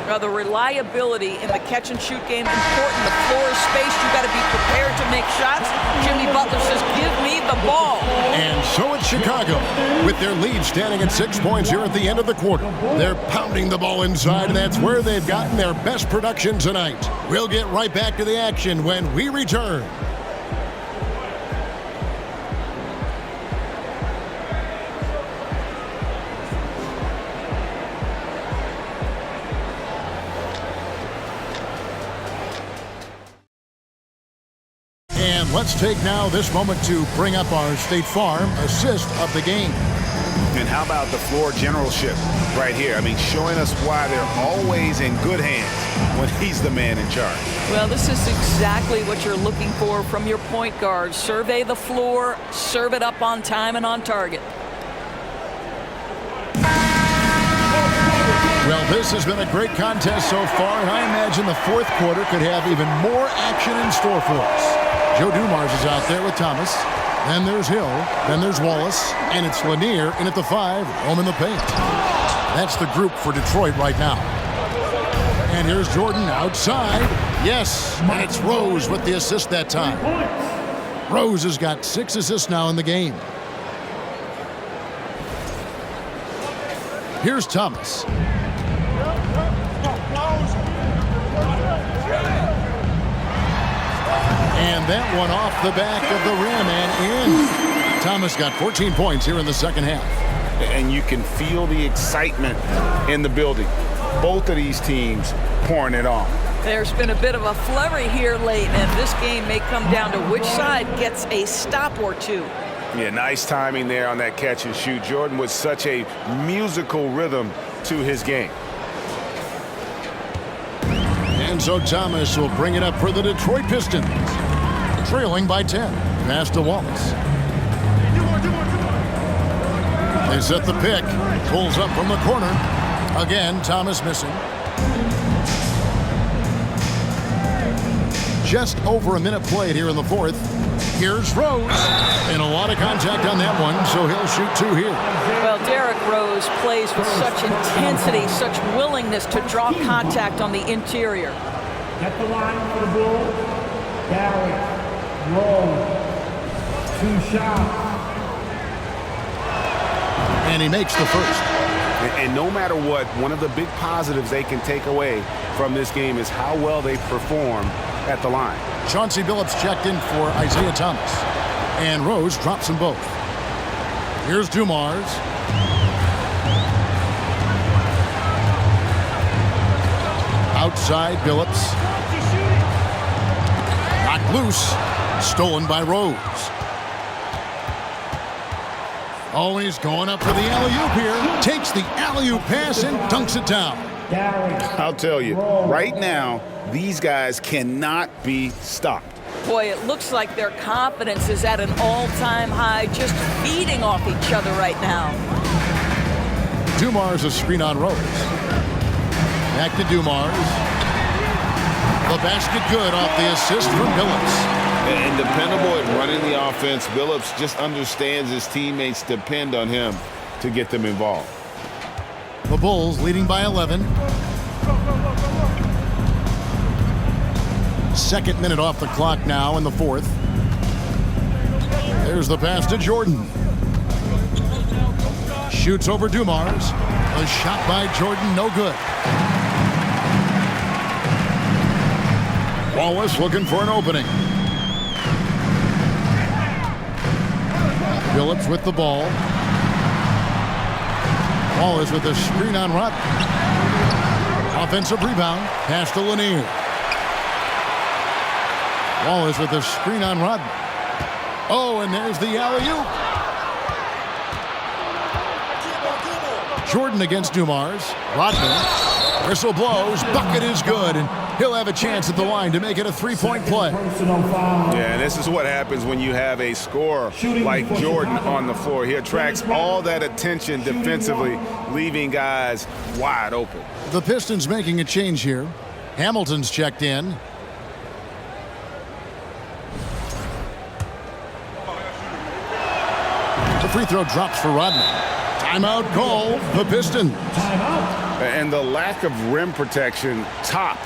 Now, the reliability in the catch-and-shoot game important. The floor is spaced. You got to be prepared to make shots. Jimmy Butler says, "Give me the ball." And so it's Chicago, with their lead standing at 6 points here at the end of the quarter. They're pounding the ball inside, and that's where they've gotten their best production tonight. We'll get right back to the action when we return. Let's take now this moment to bring up our State Farm assist of the game. And how about the floor generalship right here? I mean, showing us why they're always in good hands. when he's the man in charge. Well, this is exactly what you're looking for from your point guard. Survey the floor, serve it up on time and on target. Well, this has been a great contest so far, and I imagine the fourth quarter could have even more action in store for us. Joe Dumars is out there with Thomas. Then there's Hill. Then there's Wallace. And it's Lanier in at the 5, home in the paint. That's the group for Detroit right now. And here's Jordan outside. Yes, and it's Rose with the assist that time. Rose has got 6 assists now in the game. Here's Thomas. And that one off the back of the rim and in. Thomas got 14 points here in the second half. And you can feel the excitement in the building. Both of these teams pouring it on. There's been a bit of a flurry here late, and this game may come down to which side gets a stop or two. Yeah, nice timing there on that catch and shoot. Jordan with such a musical rhythm to his game. And so Thomas will bring it up for the Detroit Pistons. Trailing by 10. Pass to Wallace. They set the pick. Pulls up from the corner. Again, Thomas missing. Just over a minute played here in the fourth. Here's Rose. And a lot of contact on that one, so he'll shoot 2 here. Well, Derrick Rose plays with such intensity, such willingness to draw contact on the interior. At the line for the Bulls, Derrick Rose. 2 shots. And he makes the first. And no matter what, one of the big positives they can take away from this game is how well they perform at the line. Chauncey Billups checked in for Isaiah Thomas. And Rose drops them both. Here's Dumars. Outside, Billups. Knocked loose. Stolen by Rose. Oh, he's going up for the alley-oop here. Takes the alley-oop pass and dunks it down. I'll tell you, right now, these guys cannot be stopped. Boy, it looks like their confidence is at an all-time high, just feeding off each other right now. Dumars a screen on Rose. Back to Dumars. The basket good off the assist from Billups. And dependable at running the offense. Billups just understands his teammates depend on him to get them involved. The Bulls leading by 11. Second minute off the clock now in the fourth. There's the pass to Jordan. Shoots over Dumars. A shot by Jordan, no good. Wallace looking for an opening. Billups with the ball. Wallace with a screen on Rodman. Offensive rebound. Pass to Lanier. Wallace with a screen on Rodman. Oh, and there's the alley-oop. Jordan against Dumars. Rodman. Whistle blows. Bucket is good. And he'll have a chance at the line to make it a 3-point play. Yeah, and this is what happens when you have a scorer like Jordan on the floor. He attracts all that attention defensively, leaving guys wide open. The Pistons making a change here. Hamilton's checked in. The free throw drops for Rodman. Timeout call, the Pistons. And the lack of rim protection, top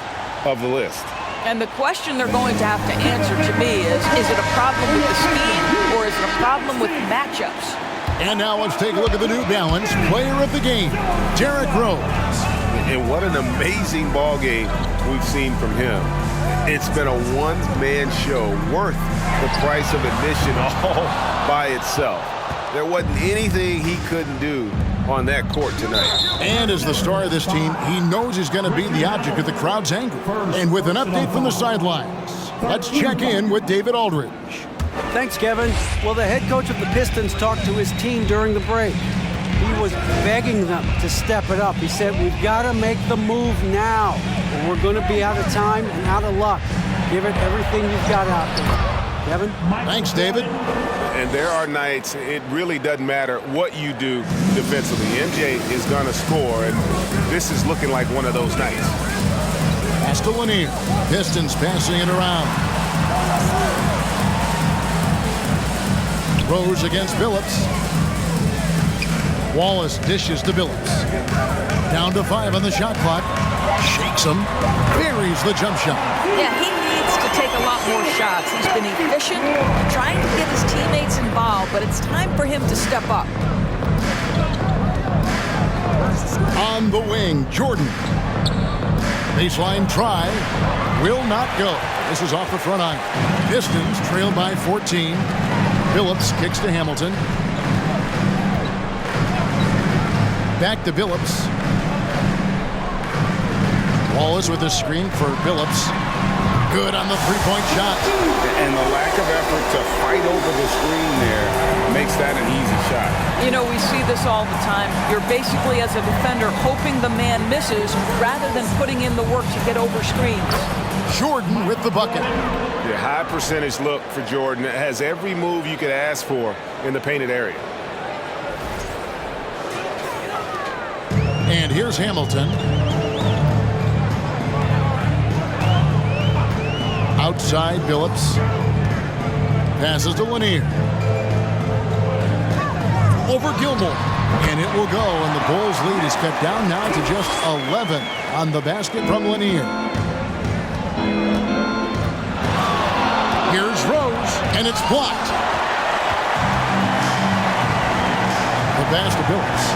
of the list. And the question they're going to have to answer to me is it a problem with the scheme or is it a problem with matchups? And now let's take a look at the New Balance player of the game, Derrick Rose. And what an amazing ball game we've seen from him. It's been a one-man show worth the price of admission all by itself. There wasn't anything he couldn't do on that court tonight. And as the star of this team, he knows he's going to be the object of the crowd's anger. And with an update from the sidelines, let's check in with David Aldridge. Thanks, Kevin. Well, the head coach of the Pistons talked to his team during the break. he was begging them to step it up. He said, we've got to make the move now, or we're going to be out of time and out of luck. Give it everything you've got out there. Kevin? Thanks, David. And there are nights it really doesn't matter what you do defensively. MJ is going to score, and this is looking like one of those nights. Pass to Lanier. Pistons passing it around. Rose against Billups. Wallace dishes to Billups. Down to 5 on the shot clock. Shakes him. Buries the jump shot. Yeah, he needs to take a lot more shots. He's been efficient, trying to get his teammates involved, but it's time for him to step up. On the wing, Jordan. Baseline try. Will not go. This is off the front iron. Pistons trail by 14. Billups kicks to Hamilton. Back to Billups. Wallace with a screen for Billups. Good on the three-point shot. And the lack of effort to fight over the screen there makes that an easy shot. You know, we see this all the time. You're basically, as a defender, hoping the man misses rather than putting in the work to get over screens. Jordan with the bucket. Yeah, high percentage look for Jordan. It has every move you could ask for in the painted area. And here's Hamilton. Outside, Billups. Passes to Lanier. Over Gilmore. And it will go, and the Bulls' lead is cut down now to just 11 on the basket from Lanier. Here's Rose, and it's blocked. The pass to Billups.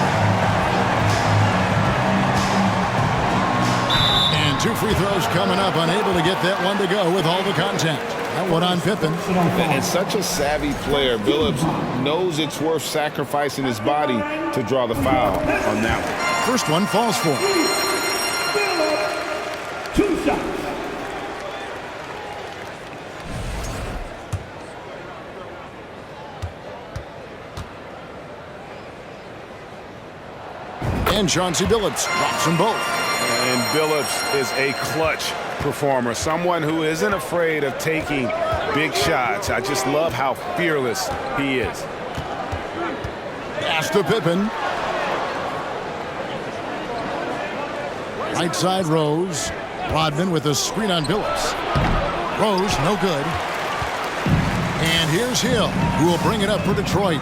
And 2 free throws coming up, unable to get that one to go with all the contact. That one on Pippen. And such a savvy player. Billups knows it's worth sacrificing his body to draw the foul on that one. First one falls for him. 2 shots. And Chauncey Billups drops them both. And Billups is a clutch performer, someone who isn't afraid of taking big shots. I just love how fearless he is. Pass to Pippen. Right side, Rose. Rodman with a screen on Billups. Rose, no good. And here's Hill, who will bring it up for Detroit.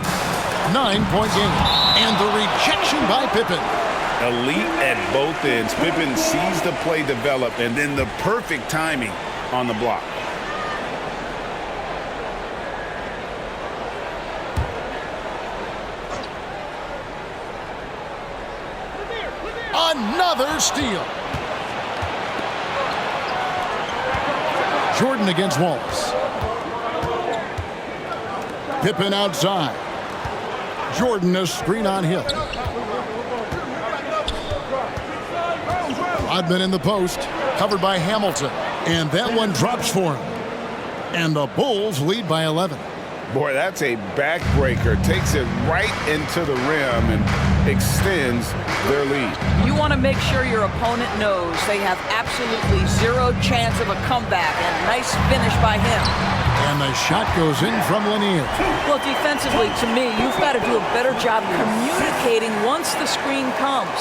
9-point game. And the rejection by Pippen. Elite at both ends. Pippen sees the play develop, and then the perfect timing on the block. Another steal. Jordan against Wallace. Pippen outside. Jordan a screen on Hill. Rodman in the post, covered by Hamilton. And that one drops for him. And the Bulls lead by 11. Boy, that's a backbreaker. Takes it right into the rim and extends their lead. You want to make sure your opponent knows they have absolutely zero chance of a comeback, and nice finish by him. And the shot goes in from Lanier. Well, defensively, to me, you've got to do a better job communicating once the screen comes.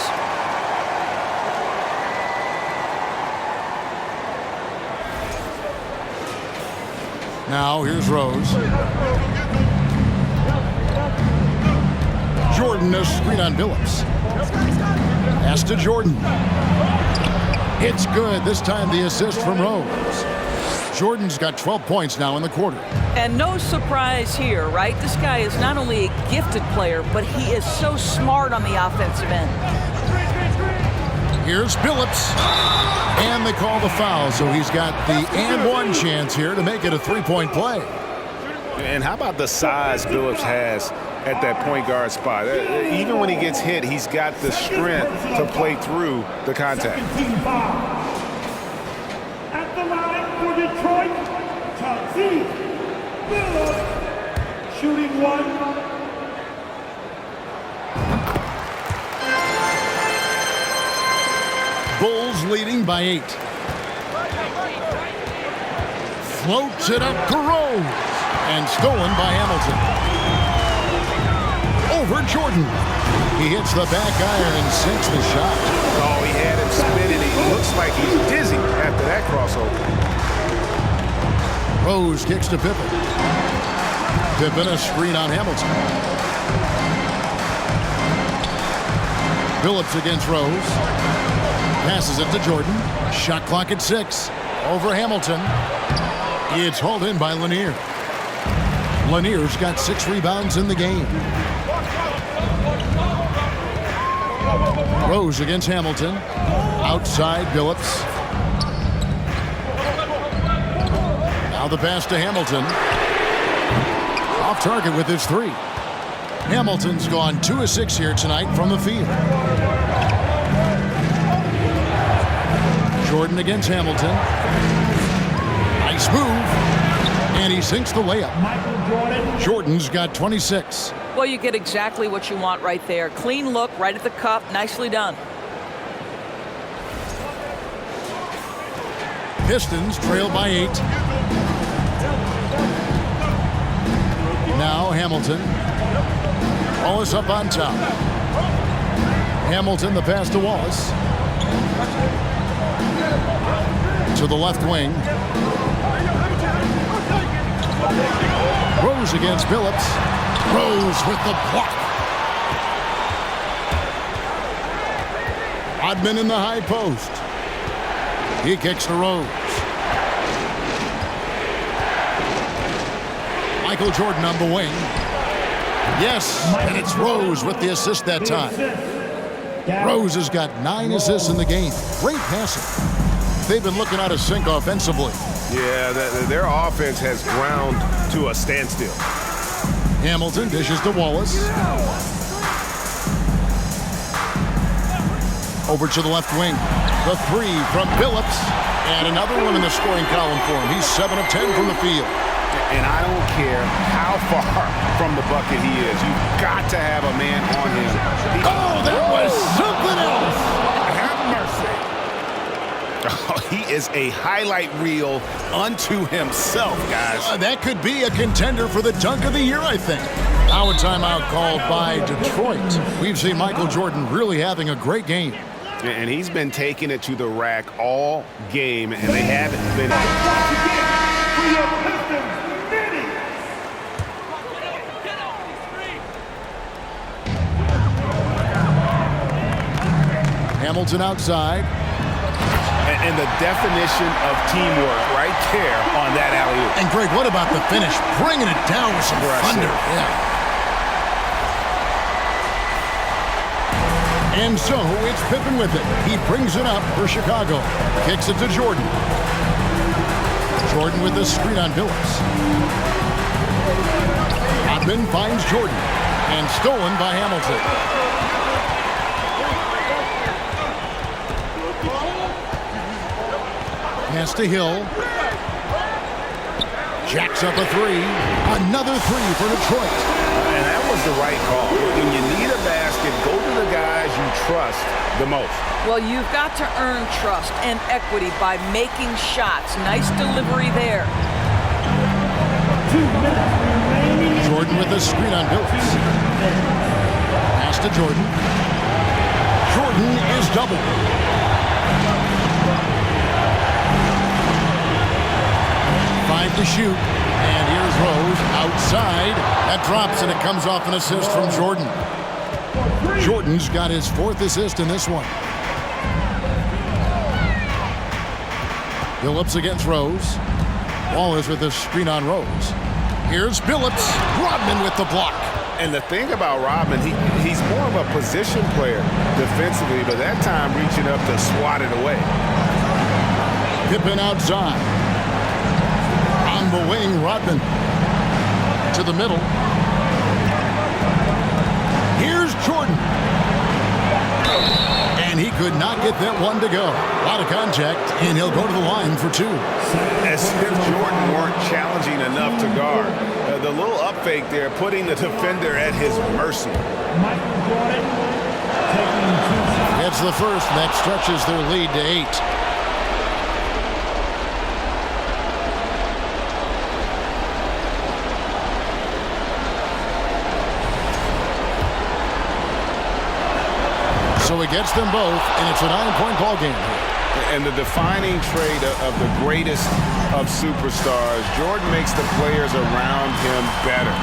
Now here's Rose. Jordan a screen on Billups. Pass to Jordan. It's good. This time the assist from Rose. Jordan's got 12 points now in the quarter. And no surprise here, right? This guy is not only a gifted player, but he is so smart on the offensive end. Here's Billups. And they call the foul, so he's got the and one chance here to make it a three-point play. And how about the size Billups has at that point guard spot? Even when he gets hit, he's got the strength to play through the contact. At the line for Detroit, Chauncey Billups, shooting 1. Bulls leading by 8. Floats it up to Rose. And stolen by Hamilton. Over Jordan. He hits the back iron and sinks the shot. Oh, he had him spinning. He looks like he's dizzy after that crossover. Rose kicks to Pippen. Pippen a screen on Hamilton. Phillips against Rose. Passes it to Jordan. Shot clock at 6. Over Hamilton. It's hauled in by Lanier. Lanier's got 6 rebounds in the game. Rose against Hamilton. Outside Phillips. Now the pass to Hamilton. Off target with his 3. Hamilton's gone 2 of 6 here tonight from the field. Jordan against Hamilton. Nice move. And he sinks the layup. Jordan's got 26. Well, you get exactly what you want right there. Clean look, right at the cup. Nicely done. Pistons trail by 8. Now Hamilton. Wallace up on top. Hamilton the pass to Wallace. To the left wing. Rose against Phillips. Rose with the block. Rodman in the high post. He kicks to Rose. Michael Jordan on the wing. Yes, and it's Rose with the assist that time. Rose has got 9 assists in the game. Great passing. They've been looking out of sync offensively. Yeah, their offense has ground to a standstill. Hamilton dishes to Wallace. Over to the left wing. The 3 from Phillips. And another one in the scoring column for him. He's 7 of 10 from the field. And I don't care how far from the bucket he is. You've got to have a man on him. Oh, that was something else. Have mercy. Oh, he is a highlight reel unto himself, guys. That could be a contender for the dunk of the year, I think. Now a timeout called by Detroit. We've seen Michael Jordan really having a great game. And he's been taking it to the rack all game, and they haven't been. Hamilton outside. And the definition of teamwork right there on that alley-oop. And Greg, what about the finish? Bringing it down with some thunder. Yeah. And so it's Pippen with it. He brings it up for Chicago. Kicks it to Jordan. Jordan with the screen on Phillips. Rodman finds Jordan. And stolen by Hamilton. Pass to Hill. Jacks up a 3. Another 3 for Detroit. And that was the right call. When you need a basket, go to the guys you trust the most. Well, you've got to earn trust and equity by making shots. Nice delivery there. Jordan with a screen on Phillips. Pass to Jordan. Jordan is doubled. To shoot, and here's Rose outside. That drops, and it comes off an assist from Jordan. Jordan's got his 4th assist in this one. Phillips against Rose. Wallace with a screen on Rose. Here's Phillips. Rodman with the block. And the thing about Rodman, he's more of a position player defensively, but that time reaching up to swat it away. Pippen outside. On the wing, Rodman. To the middle. Here's Jordan. And he could not get that one to go. A lot of contact, and he'll go to the line for 2. As if Jordan weren't challenging enough to guard. The little up fake there, putting the defender at his mercy. Gets the first, and that stretches their lead to 8. So he gets them both, and it's a 9-point ball game here. And the defining trait of the greatest of superstars, Jordan makes the players around him better,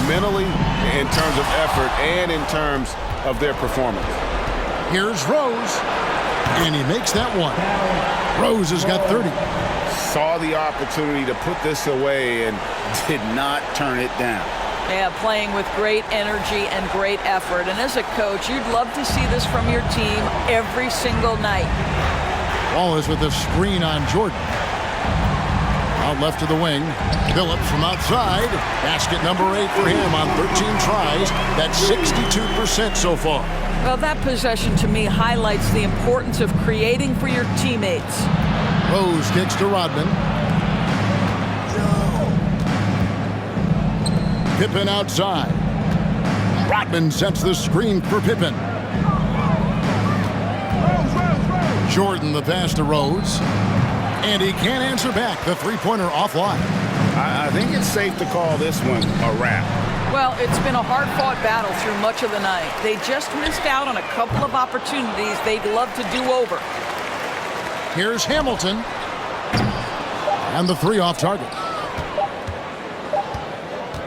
mentally, in terms of effort, and in terms of their performance. Here's Rose, and he makes that one. Rose has got 30. Saw the opportunity to put this away and did not turn it down. Yeah, playing with great energy and great effort. And as a coach, you'd love to see this from your team every single night. Ball is with the screen on Jordan. Out left to the wing. Phillips from outside. Basket number 8 for him on 13 tries. That's 62% so far. Well, that possession to me highlights the importance of creating for your teammates. Rose kicks to Rodman. Pippen outside. Rodman sets the screen for Pippen. Jordan the pass to Rose. And he can't answer back. The three-pointer offline. I think it's safe to call this one a wrap. Well, it's been a hard-fought battle through much of the night. They just missed out on a couple of opportunities they'd love to do over. Here's Hamilton. And the 3 off target.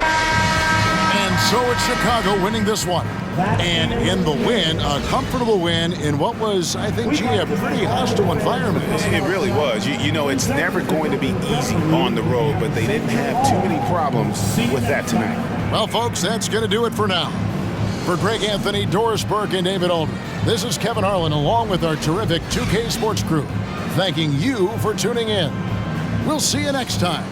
And so it's Chicago winning this one. And in the win, a comfortable win in what was, I think, a pretty hostile environment. It really was. You know, it's never going to be easy on the road, but they didn't have too many problems with that tonight. Well, folks, that's going to do it for now. For Greg Anthony, Doris Burke, and David Aldridge, this is Kevin Harlan along with our terrific 2K Sports crew, thanking you for tuning in. We'll see you next time.